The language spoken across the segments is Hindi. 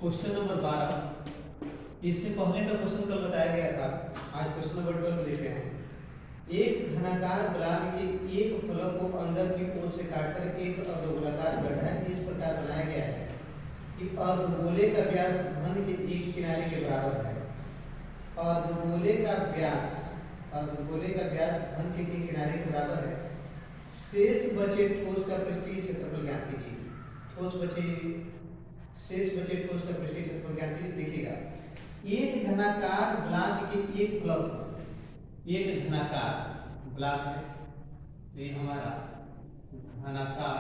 Question number 12। इससे पहले का क्वेश्चन कल बताया गया था। आज क्वेश्चन नंबर 12 देखते हैं। एक घनाकार ब्लॉक के एक फलक को अंदर की ओर से काटकर एक अर्धगोलाकार गड्ढा इस प्रकार बनाया गया है कि अर्धगोले का व्यास घन के एक किनारे के बराबर है। अर्धगोले का व्यास घन के एक किनारे के बराबर है। शेष बचे ठोस का पृष्ठीय क्षेत्रफल ज्ञात कीजिए। शेष बचे ठोस का पृष्ठीय क्षेत्रफल ज्ञात कीजिए। देखिएगा, एक घनाकार ब्लॉक के एक फलक, एक घनाकार ब्लॉक है, ये हमारा घनाकार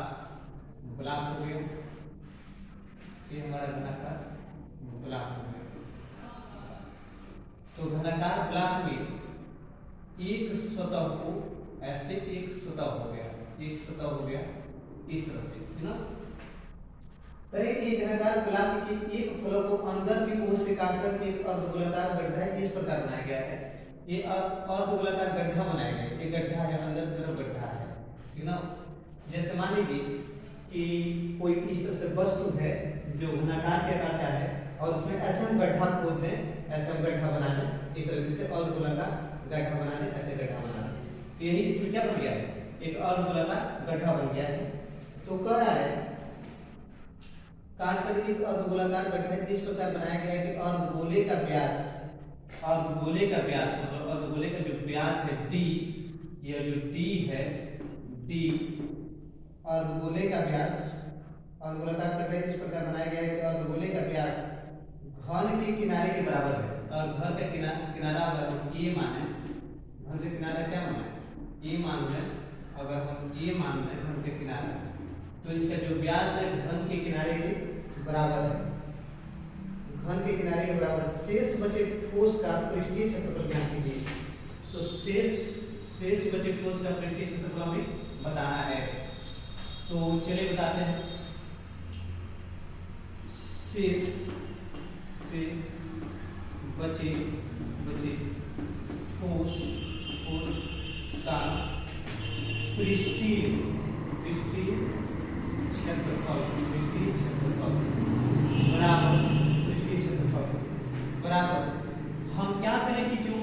ब्लॉक हो गया, ये हमारा घनाकार ब्लॉक हो गया। तो घनाकार ब्लॉक में एक सतह को ऐसे एक सतह हो गया, इस तरह से, है ना। एक घनाकार ब्लॉक के एक फलक को अंदर की ओर से काटकर एक अर्धगोलाकार गड्ढा इस प्रकार बनाया गया है। ये अर्धगोलाकार गड्ढा बनाया गया है, ये गड्ढा है, अंदर की तरफ गड्ढा है ना। जैसे मान लीजिए कि कोई इस तरह से वस्तु है जो घनाकार के आकार का है और उसमें ऐसा हम गड्ढा खोद दें, ऐसा हम गड्ढा बना दें, इस तरीके से अर्धगोलाकार गड्ढा बना दें, ऐसे गड्ढा बना दें, तो यही इसमें क्या बन गया है, एक अर्धगोलाकार गड्ढा बन गया है। तो कह रहा है काट कर एक अर्धगोलाकार गड्ढा इस प्रकार बनाया गया है कि अर्धगोले का व्यास मतलब अर्धगोले का जो व्यास है d, यह जो d है, d अर्धगोले का व्यास, अर्धगोलाकार गड्ढा इस प्रकार बनाया गया है कि अर्धगोले का व्यास घन के किनारे के बराबर है। और घन का किनारा अगर ये माने, घन का किनारा क्या माने, ये मान लें, अगर हम ये मान लें घन के किनारा, तो इसका जो व्यास है घन के किनारे के बराबर है, घन के किनारे के बराबर। शेष बचे ठोस का पृष्ठीय क्षेत्रफल ज्ञात कीजिए। तो शेष बचे ठोस का पृष्ठीय क्षेत्रफल हमें बताना है। तो चलिए बताते हैं। शेष बचे ठोस का पृष्ठीय क्षेत्रफल बराबर पृष्ठीय क्षेत्रफल बराबर। हम क्या करें कि जो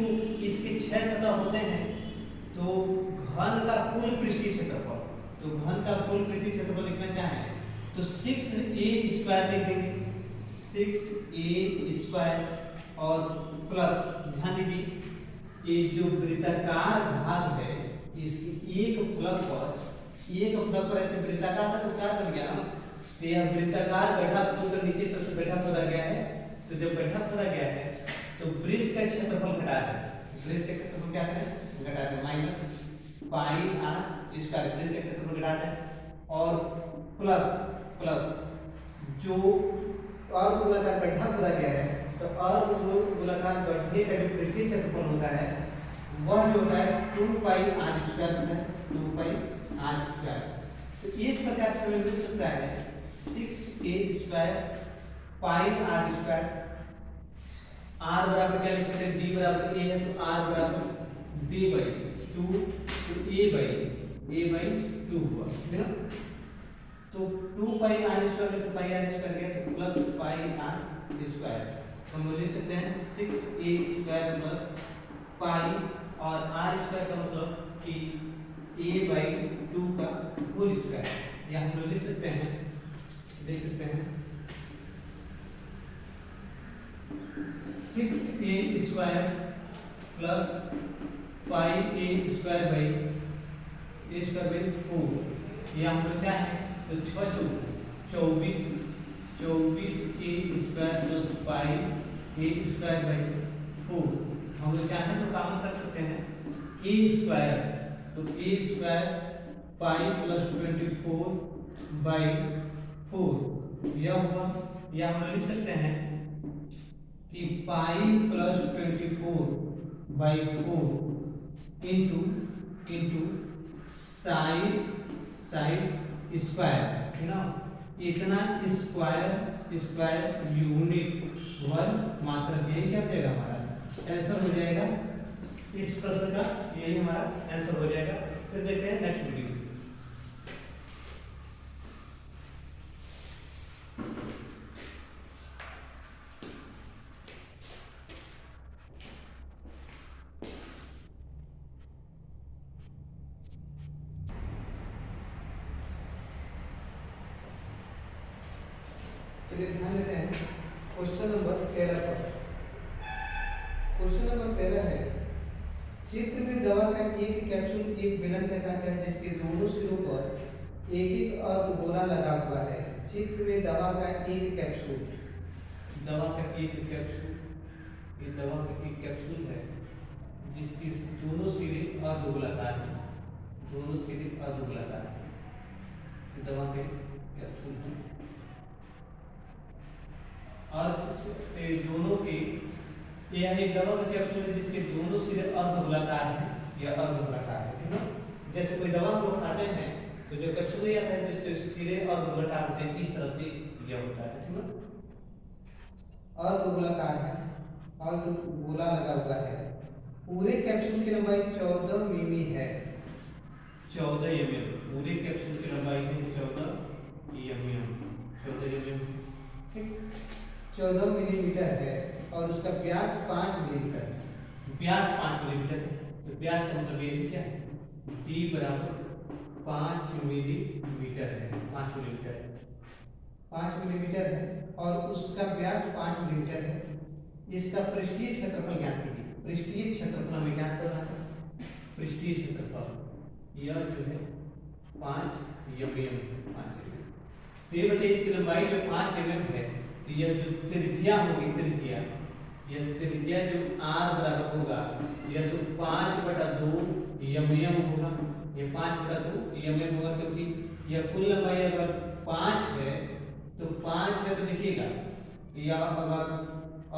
इसके 6 सतह होते हैं, तो घन का कुल पृष्ठीय क्षेत्रफल, तो घन का कुल पृष्ठीय क्षेत्रफल लिखना चाहें तो 6a² लिख देंगे, 6a² और प्लस, ध्यान दीजिए ये जो वृत्ताकार भाग है इसकी एक फलक पर ऐसे वृत्ताकार था, तो क्या बन गया ना, तो यह वृत्ताकार गड्ढा खोदकर नीचे तरफ से गड्ढा खोदा गया है। तो जब गड्ढा खोदा गया है तो वृत्त का क्षेत्रफल घटा दें, वृत्त का क्षेत्रफल क्या करें, घटा दें, माइनस पाई r स्क्वायर, वृत्त का क्षेत्रफल घटा दें, और प्लस जो अर्धगोलाकार गड्ढा खोदा गया है, तो अर्धगोलाकार गड्ढे का जो पृष्ठीय क्षेत्रफल होता है वह जो होता है 2πr² होता है, 2πr²। तो इस प्रकार से हमें मिल सकता है 6a² πr²। r बराबर क्या लिख सकते हैं, d बराबर a है, तो r बराबर d/2, तो a/2 हुआ, है ना। तो 2πr² में से πr² गया तो प्लस πr²। हम लिख सकते हैं 6a² प्लस पाई और r² का मतलब कि a/2 का होल स्क्वायर। या हम लोग लिख सकते हैं 6a² प्लस πa²/4। या हम लोग चाहें तो 24a² प्लस πa²/4। हम लोग चाहें तो काम कर सकते हैं a², तो a² पाई प्लस 24/4 यह हुआ। या हम लोग लिख सकते हैं कि pi plus 24/4 into sine square, है ना। इतना स्क्वायर यूनिट वन मात्रा, ये क्या मिलेगा, हमारा आंसर हो जाएगा इस प्रश्न का, यही हमारा आंसर हो जाएगा। फिर देखते हैं नेक्स्ट वीडियो। चलिए ध्यान देते हैं क्वेश्चन नंबर 13 पर। क्वेश्चन नंबर 13 है, चित्र में दवा का एक कैप्सूल एक बेलन का कांच है जिसके दोनों सिरों पर एक एक अर्धगोला लगा हुआ है। चित्र में दवा का एक कैप्सूल, दवा का एक कैप्सूल, ये दवा का एक कैप्सूल है जिसकी दोनों सिरे अर्धगोलाकार हैं, दोनों सिरे अर्धगोलाकार हैं। दवा के कैप्सूल है और दोनों के, यह एक दवा का कैप्सूल है जिसके दोनों सिरे अर्धगोलाकार हैं या अर्धगोलाकार है, ठीक है। जैसे कोई दवा हम लोग खाते हैं तो जो कैप्सूल आता है जिसके सिरे अर्धगोलाकार होते हैं, इस तरह से यह होता है, ठीक है। अर्धगोलाकार है, अर्धगोला लगा हुआ है। पूरे कैप्सूल की लंबाई 14 मिमी है, 14 mm। पूरे कैप्सूल की लंबाई है 14 mm, 14 mm, ठीक, 14 मिलीमीटर है और उसका व्यास 5 मिलीमीटर है। व्यास 5 मिलीमीटर है तो व्यास का मतलब ये क्या है, d बराबर 5 मिलीमीटर है, 5 मिलीमीटर है, 5 मिलीमीटर है और उसका व्यास 5 मिलीमीटर है। इसका पृष्ठीय क्षेत्रफल ज्ञात कीजिए। पृष्ठीय क्षेत्रफल हमें ज्ञात करना है। पृष्ठीय क्षेत्रफल यह जो है 5 mm, 5 mm। तो ये बताइए इसकी लंबाई जो 5 mm है तो यह जो त्रिज्या होगी, त्रिज्या, यह त्रिज्या जो r बराबर होगा यह तो 5/2 mm होगा, ये 5/2 mm होगा क्योंकि यह कुल लंबाई अगर 5 है तो 5 है तो देखिएगा यह अगर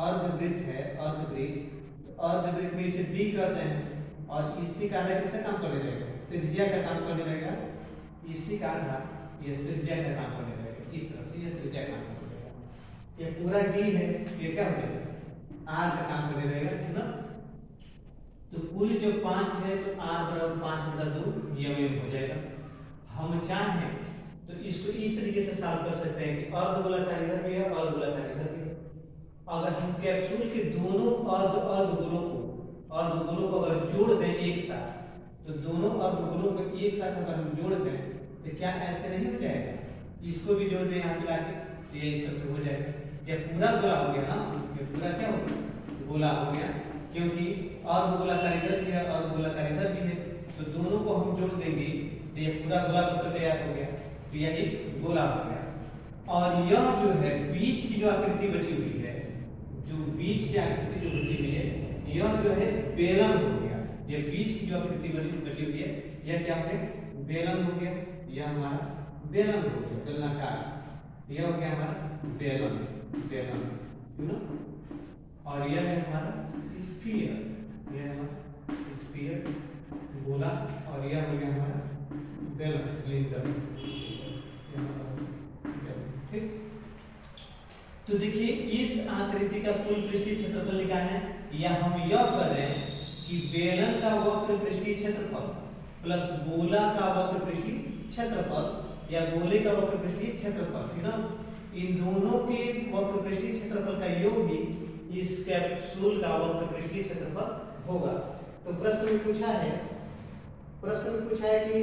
अर्धवृत्त है, अर्धवृत्त, तो अर्धवृत्त में इसे d करते हैं और इसी का आधा किसका काम करने लगेगा, त्रिज्या का काम करने लगेगा। इसी का आधा यह त्रिज्या का काम करने लगेगा, इस तरह से यह त्रिज्या काम करने लगेगा। ये पूरा d है, ये क्या हो जाएगा, r का काम करने लगेगा, ठीक ना। तो कुल जो 5 है तो r बराबर 5/2 mm हो जाएगा। हम चाहें तो इसको इस तरीके से सॉल्व कर सकते हैं कि अर्धगोलाकार इधर भी है, अर्धगोलाकार इधर भी है। अगर हम कैप्सूल के दोनों अर्धगोलों को अगर जोड़ दें एक साथ तो दोनों अर्धगोलों को एक साथ अगर हम जोड़ दें तो क्या ऐसे नहीं हो जाएगा, इसको भी जोड़ दें यहाँ मिला के तो ये इस तरह से हो जाएगा। ये पूरा गोला हो गया ना, ये पूरा क्या हो गया, गोला हो गया, क्योंकि अर्धगोलाकार इधर भी है, अर्धगोलाकार इधर भी है, तो दोनों को हम जोड़ देंगे तो ये पूरा गोला बनकर तैयार हो गया, तो यह एक गोला हो गया। और यह जो है बीच की जो आकृति बची हुई है, जो बीच की आकृति जो बची हुई है यह जो है बेलन हो गया। यह बीच की जो आकृति बची हुई है यह क्या है, बेलन हो गया। यह हमारा बेलन हो गया, बेलनाकार, यह हो गया हमारा बेलन, बेलन, है ना। और यह है हमारा स्फीयर, यह है हमारा स्फीयर, गोला, और यह हो गया हमारा बेलन, सिलेंडर, ठीक। तो देखिए इस आकृति का कुल पृष्ठीय क्षेत्रफल निकालना है, या हम यह करें कि बेलन का वक्र पृष्ठीय क्षेत्रफल प्लस गोला का वक्र पृष्ठीय क्षेत्रफल या गोले का वक्र पृष्ठीय क्षेत्रफल, है ना, इन दोनों के वक्र पृष्ठीय क्षेत्रफल का योग ही इस कैप्सूल का वक्र पृष्ठीय क्षेत्रफल होगा। तो प्रश्न में पूछा है कि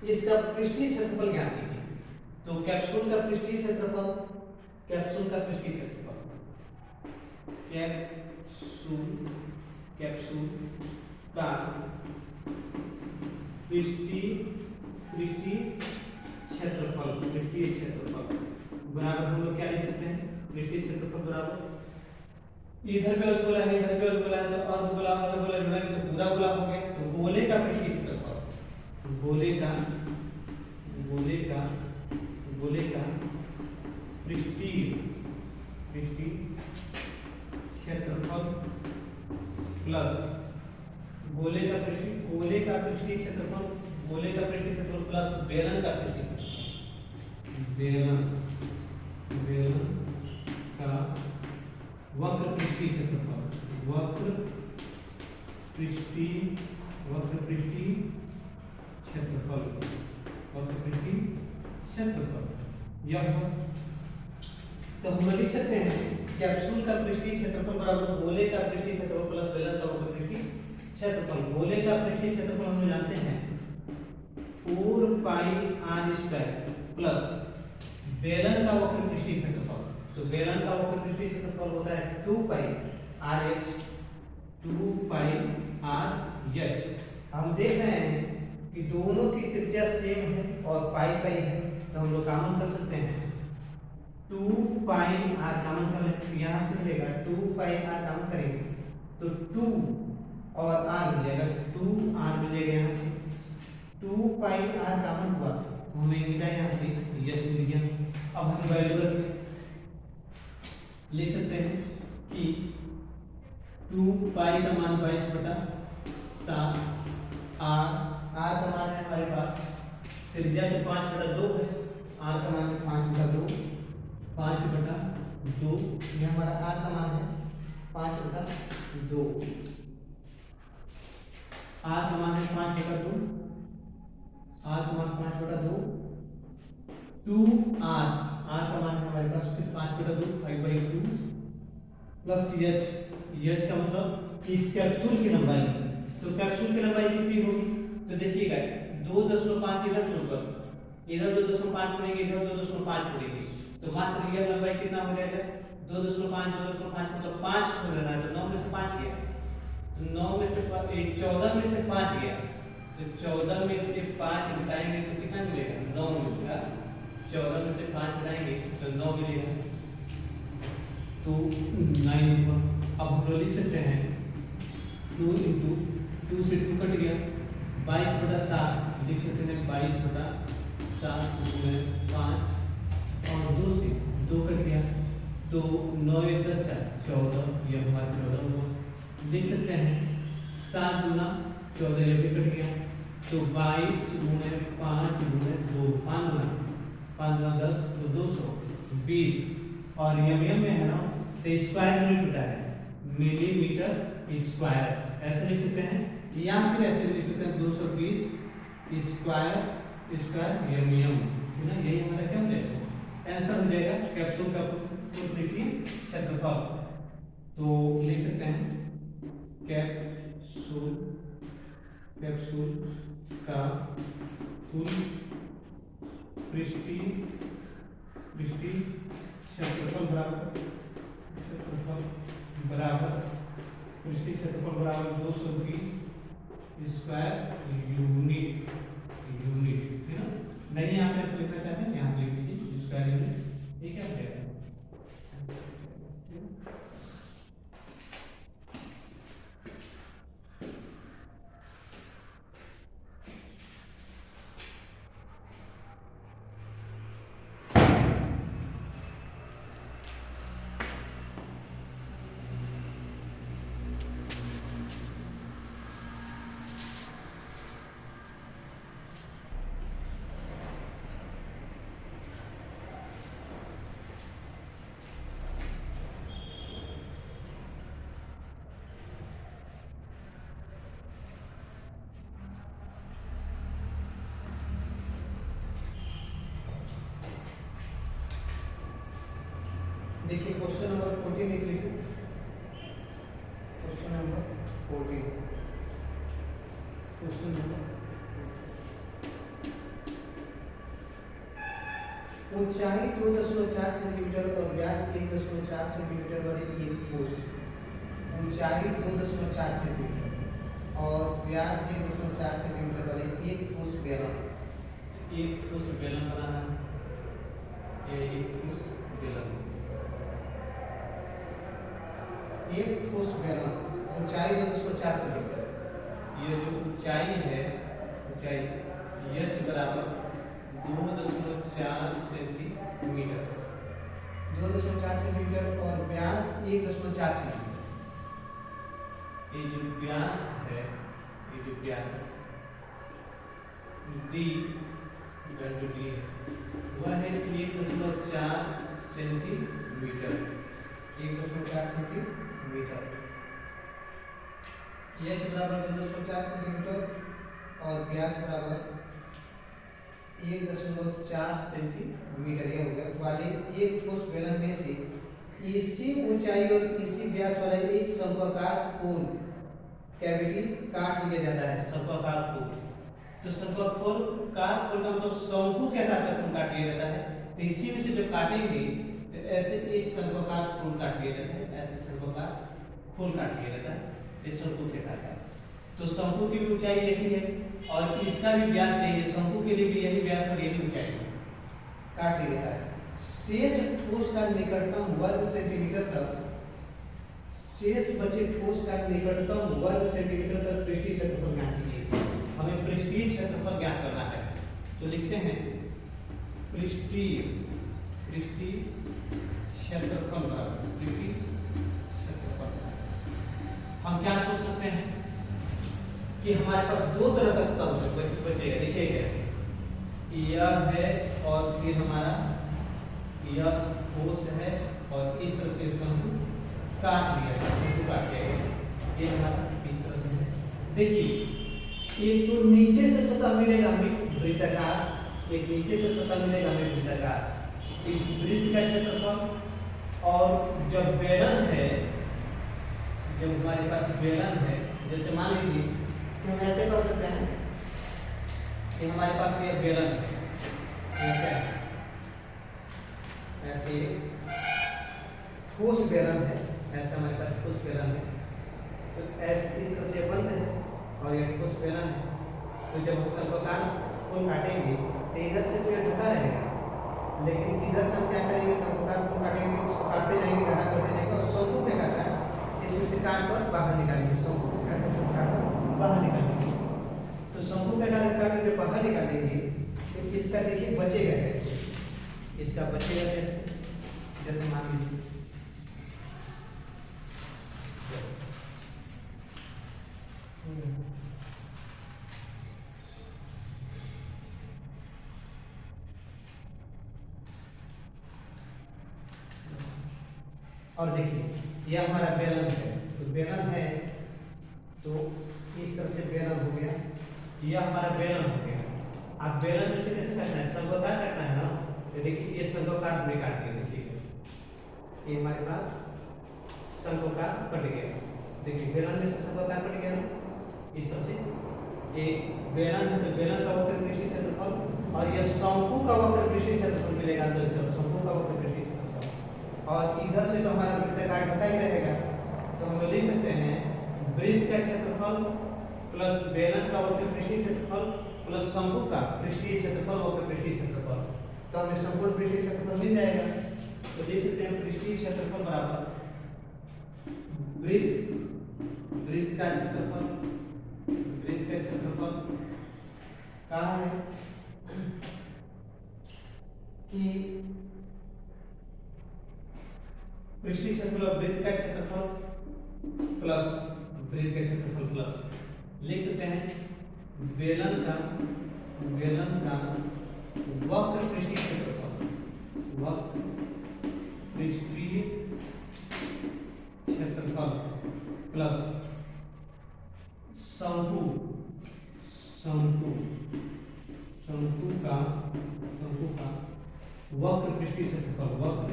इसका पृष्ठीय क्षेत्रफल ज्ञात कीजिए। तो कैप्सूल का पृष्ठीय क्षेत्रफल, कैप्सूल का पृष्ठीय क्षेत्रफल, कैप्सूल का पृष्ठीय क्षेत्रफल बराबर हम लोग क्या लिख सकते हैं, पृष्ठीय क्षेत्रफल बराबर इधर भी अर्धगोला है, इधर भी अर्धगोला है, तो अर्धगोला अर्धगोला जुड़ेंगे तो पूरा गोला हो गया। तो गोले का पृष्ठीय क्षेत्रफल, गोले का पृष्ठीय क्षेत्रफल प्लस गोले का पृष्ठीय क्षेत्रफल प्लस बेलन का पृष्ठीय क्षेत्रफल, बेलन का वक्र पृष्ठीय क्षेत्रफल, वक्र पृष्ठीय क्षेत्रफल यह। तो हम लिख सकते हैं कैप्सूल का पृष्ठीय क्षेत्रफल बराबर गोले का पृष्ठीय क्षेत्रफल प्लस बेलन का वक्र पृष्ठीय क्षेत्रफल। गोले का पृष्ठीय क्षेत्रफल हम जानते हैं 4 पाई आर स्क्वायर प्लस बेलन का वक्र पृष्ठीय क्षेत्रफल। तो बेलन का वक्र पृष्ठीय क्षेत्रफल होता है 2 पाई आर एच, 2 पाई आर एच। हम देख रहे हैं कि दोनों की त्रिज्या सेम है और पाई पाई है, तो हम लोग कॉमन कर सकते हैं 2 पाई आर कॉमन कर लेते हैं। यहाँ से मिलेगा 2 पाई आर कॉमन करेंगे तो 2 और आर मिलेगा, 2 आर मिलेगा यहाँ से, 2 पाई आर कॉमन हुआ तो हमें मिला यहाँ से यस मिल गया। अब हम वैल्यू करके लिख सकते हैं कि 2 पाई का मान 22/7, आर का मान है हमारे पास त्रिज्या तो 5/2 है, आर का मान है 5/2, 5/2 ये हमारा आर का मान है 5/2, आर का मान है 5/2, आर का मान 5/2, 2 आर का मान है हमारे पास फिर 5/2 5/2 प्लस एच का मतलब इस कैप्सूल की लंबाई। तो कैप्सूल की लंबाई कितनी होगी? तो देखिएगा 2.5 इधर छोड़कर इधर 2.5 छोड़ेंगे, इधर 2.5 छोड़ेंगे, तो मात्र यह लंबाई कितना हो जाएगा? 2.5 मतलब 5 छोड़ देना है, तो 9 में से 5 गया, तो 9 में से 14 में से 5 गया, तो 14 में से 5 घटाएंगे तो कितना मिलेगा? 9 मिलेगा। 14 में से 5 घटाएंगे तो 9 मिलेगा, तो 9 होगा। अब हम लोग लिख सकते हैं 2 इंटू 2 से 2 कट गया, 22/7 लिख सकते हैं, 22/7 गुणे 5 और 2 से 2 कट गया तो 9 1 10 14, यह हमारा 14 हुआ। लिख सकते हैं 7 गुना 14, यह भी कट गया तो 22 गुणे 5 गुणे 2, 5 गुना 10 तो 220 और यम में है ना तो स्क्वायर यूनिट होता है मिलीमीटर स्क्वायर, ऐसे लिख सकते हैं या फिर ऐसे लिख सकते हैं 220 स्क्वायर यम है ना। यही हमारा क्या हो जाएगा? आंसर हो जाएगा कैप्सूल का पृष्ठीय क्षेत्रफल। तो लिख सकते हैं कैप्सूल का कुल पृष्ठीय क्षेत्रफल बराबर पृष्ठीय क्षेत्रफल बराबर 220 स्क्वायर यूनिट है ना। नहीं यहाँ पे ऐसे लिखना चाहते हैं, यहाँ पे लिख दीजिए स्क्वायर यूनिट, ये क्या हो जाएगा? देखिए क्वेश्चन नंबर 14 लिख लीजिए, क्वेश्चन नंबर 14, क्वेश्चन नंबर ऊंचाई 2.4 सेंटीमीटर और व्यास 1.4 सेंटीमीटर वाली एक ठोस, ऊंचाई 2.4 सेंटीमीटर और व्यास 1.4 सेंटीमीटर वाली एक ठोस बेलन, एक ठोस बेलन बनाना है, एक ठोस बेलन, एक ठोस बेलन ऊंचाई 2.4 सेंटीमीटर, ये जो ऊंचाई है, ऊंचाई h बराबर 2.4 सेंटीमीटर, 2.4 सेंटीमीटर और व्यास 1.4 सेंटीमीटर। ये जो व्यास है, ये जो व्यास d है वह है 1.4 सेंटीमीटर, 1.4 सेंटीमीटर। h बराबर 2.4 सेंटीमीटर और व्यास बराबर 1.4 सेंटीमीटर, यह हो गया वाले एक ठोस बेलन में से इसी ऊंचाई और इसी व्यास वाला एक शंक्वाकार कोन कैविटी काट लिया जाता है। शंक्वाकार कोन तो शंकुआकार खोल का मतलब शंकु के आकार का खून काट लिया जाता है। तो इसी में से जब काटेंगे तो ऐसे एक शंकुआकार खून काट लिया जाता है, ऐसे शंकुआकार खून काट लिया जाता है इस शंकु के आकार का। तो शंकु की भी ऊंचाई यही है और इसका भी व्यास यही है, शंकु के लिए भी यही व्यास और यही ऊंचाई है, काट लिया जाता है। शेष ठोस का निकटतम वर्ग सेंटीमीटर तक, शेष बचे ठोस का निकटतम वर्ग सेंटीमीटर तक पृष्ठीय क्षेत्रफल ज्ञात कीजिए। हमें पृष्ठीय क्षेत्रफल ज्ञात करना है, तो लिखते हैं पृष्ठीय क्षेत्रफल बराबर पृष्ठीय क्षेत्रफल। हम क्या सोच सकते हैं कि हमारे पास दो तरह का सतह बचेगा, देखिए कैसे, यह है और फिर हमारा यह ठोस है और इस तरह से इसको हम काट लिया है, शंकु काट लिया है, ये हमारा इस तरह से है। देखिए एक तो नीचे से सतह मिलेगा हमें वृत्ताकार, एक नीचे से सतह मिलेगा हमें वृत्ताकार, इस वृत्त का क्षेत्रफल। और जब बेलन है, जब हमारे पास बेलन है, जैसे मान लीजिए कि हम ऐसे कर सकते हैं कि हमारे पास ये बेलन है, ऐसे ठोस बेलन है, ऐसा हमारे पास ठोस बेलन है, तो ऐसे इस तरह से बंद है और ये ठोस बेलन है। तो जब हम शंकुआकार खून काटेंगे तो इधर से तो ये ढका रहेगा, लेकिन इधर से हम क्या करेंगे, शंकुआकार खून काटेंगे, इसको काटते जाएंगे, गढ़ा करते जाएंगे और शंकु में काटता है, इसमें से काट कर बाहर निकालेंगे, शंकु में काट कर बाहर निकालेंगे। तो शंकु का काट कर बाहर निकालेंगे तो इसका देखिए बचेगा कैसे, इसका बचेगा कैसे, जैसे मान लीजिए और देखिए यह हमारा बेलन है, तो बेलन है तो इस तरह से बेलन हो गया, यह हमारा बेलन हो गया। अब बेलन में से कैसे काटना है, शंकुआकार काटना है ना, तो देखिए ये शंकुआकार में काट के देखिए, ये हमारे पास शंकुआकार कट गया, देखिए बेलन में से शंकुआकार कट गया इस तरह से। एक बेलन है तो बेलन का वक्र पृष्ठीय क्षेत्रफल और यह शंकु का वक्र पृष्ठीय क्षेत्रफल मिलेगा, तो शंकु का वक्र पृष्ठीय क्षेत्रफल, और इधर से तो हमारा वृत्ताकार ढका ही रहेगा, तो हम लिख सकते हैं वृत्त का क्षेत्रफल प्लस बेलन का वक्र पृष्ठीय क्षेत्रफल प्लस शंकु का पृष्ठीय क्षेत्रफल वक्र पृष्ठीय क्षेत्रफल, तो हमें संपूर्ण पृष्ठीय क्षेत्रफल मिल जाएगा। तो लिख सकते हैं पृष्ठीय क्षेत्रफल बराबर वृत्त का क्षेत्रफल, वृत्त का क्षेत्रफल कहाँ है कि पृष्ठीय क्षेत्रफल और वृत्त का क्षेत्रफल प्लस वृत्त का क्षेत्रफल प्लस लिख सकते हैं बेलन का वक्र पृष्ठीय क्षेत्रफल, वक्र पृष्ठीय क्षेत्रफल प्लस शंकु का वक्र पृष्ठीय क्षेत्रफल, वक्र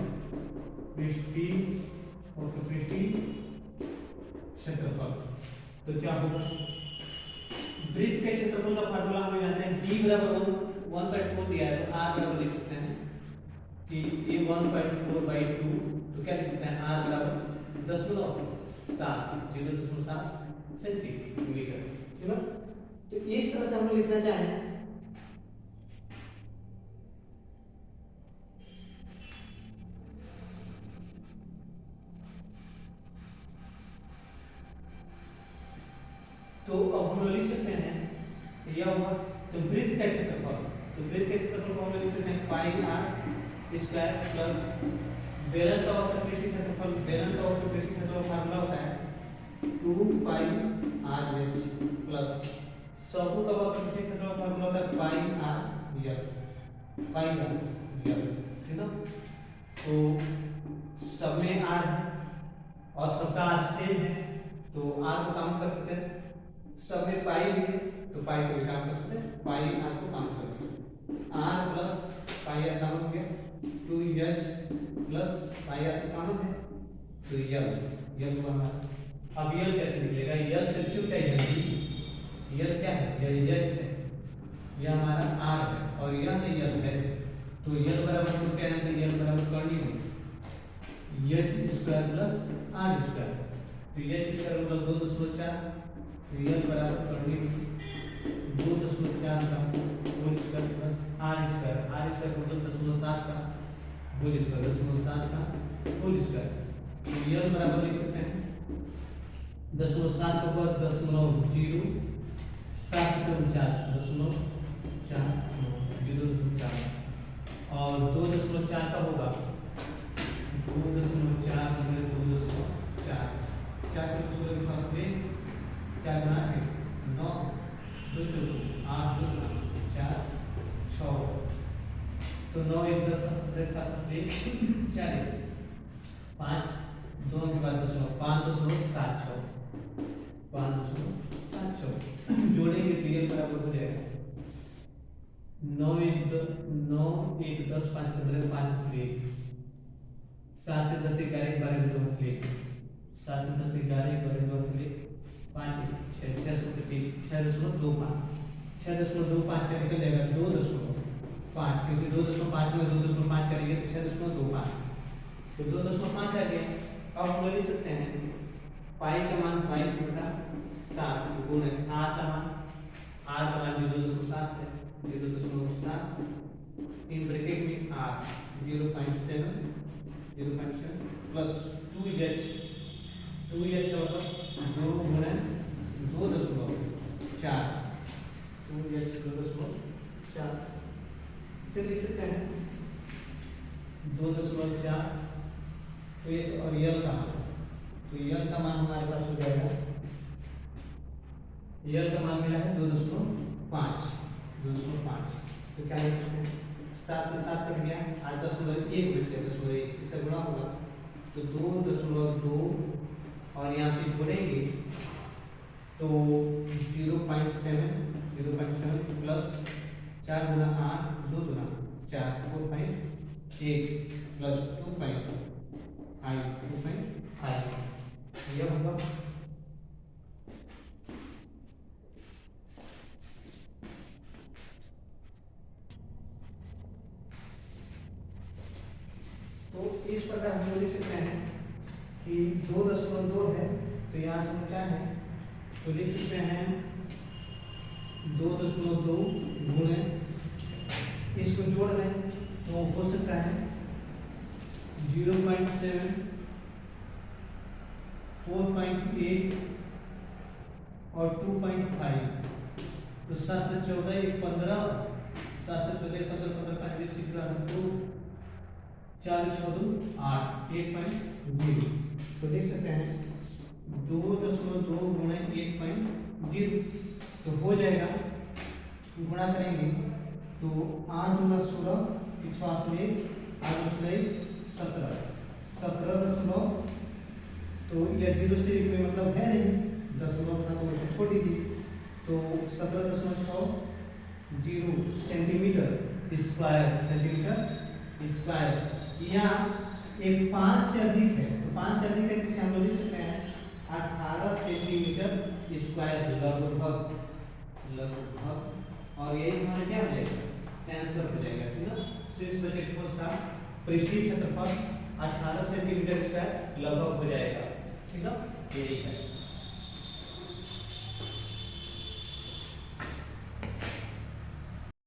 पृष्ठीय क्षेत्रफल। तो क्या होगा, वृत्त के क्षेत्रफल का फार्मूला हम जानते हैं, d बराबर 1.4 दिया है, तो r बराबर लिख सकते हैं कि a 1.4/2, तो क्या लिख सकते हैं r बराबर 0.7 सेंटीमीटर, ठीक है। तो इस तरह से हम लिखना चाहें तो अब हम लिख सकते हैं यह हुआ, तो वृत्त का क्षेत्रफल, तो वृत्त के क्षेत्रफल को हम लिख सकते हैं पाई r स्क्वायर प्लस बेलन का वक्र पृष्ठीय क्षेत्रफल, बेलन का वक्र पृष्ठीय क्षेत्रफल फार्मूला होता है 2 पाई r प्लस शंकु का वक्र पृष्ठीय क्षेत्रफल फार्मूला होता है पाई r यल, ठीक है। तो सब में r है और सबका r सेम है, तो r को काम कर सकते हैं, सब में पाई भी है तो पाई को भी काम कर सकते हैं, पाई r को काम कर सकते हैं, r प्लस पाई r काम हो गया 2h प्लस पाई r तो काम है, तो यल हुआ हमारा। अब यल कैसे निकलेगा, यल कैसे ऊंचाई है, यल क्या है, यल h है, यह हमारा आर है और यह यल है, तो यल बराबर तो क्या है, यल बराबर कर्णी में h square plus r square, तो एच स्क्वायर मतलब 2.4, तो यल बराबर कर्णी में 2.4 का whole square plus r square मतलब 0.7 का होल स्क्वायर, 0.7 का होल स्क्वायर, तो यल बराबर लिख सकते हैं 0.7 के बाद 0.049 और 2.4 का होगा 2.4 में 2.4 क्या के फासले क्या बना है 9 2 8 2 4 6, तो 9 1 10 17 7 40 5 2 के बाद 5.76 जोड़ेंगे तो ये बराबर हो जाएगा 9 1 10 5 15 5 इसलिए 7 10 11 12 इसलिए 7 10 11 12 इसलिए 5 6.25 का निकल जाएगा 2.5, क्योंकि 2.5 में 2.5 करेंगे तो 6.25, तो 2.5 आ गया। अब हम लिख सकते हैं पाई का मान 22/7 गुणे आर का मान 2.7 है, 2.7 इन ब्रैकेट में आर 0.7 प्लस 2h का मतलब 2 गुणे 2.4 फिर लिख सकते हैं 2.4, तो ये और यल का मान हमारे पास हो जाएगा, यल का मान मिला है 2.5, तो क्या लिख सकते हैं 7 से 7 कट गया, 8.1 बच गया, 0.1 इससे गुणा होगा तो 2.2 और यहाँ पे जोड़ेंगे तो 0.7 प्लस 4 गुना 8 2 गुना 4 4.8 प्लस 2.5 यह होगा तो इस प्रकार हम लिख सकते हैं कि 2.2 है, तो यहाँ से क्या है तो लिख सकते हैं 2.2 गुणे इसको जोड़ दें तो हो सकता है 0.7 4.8 और 2.5, तो 7 से 14 15 7 से 14 15 15 20 कितना 2 4 6 2 8 8.0, तो देख सकते हैं 2.2 गुणे 8.0 तो हो जाएगा, गुणा करेंगे तो 8 गुना 16 188 8 17 तो यह 0 से कोई मतलब है नहीं, दशमलव था तो उसे छोड़ दीजिए, तो 17.6 सेंटीमीटर स्क्वायर या एक 5 से अधिक है, तो 5 से अधिक है जिसे हम लोग लिख सकते हैं 18 सेंटीमीटर स्क्वायर लगभग, और ये हमारा क्या हो जाएगा आंसर हो जाएगा, ठीक है। शीर्ष बजट ठोस का पृष्ठीय क्षेत्रफल 18 सेंटीमीटर स्क्वायर लगभग हो जाएगा, ठीक है, यही है।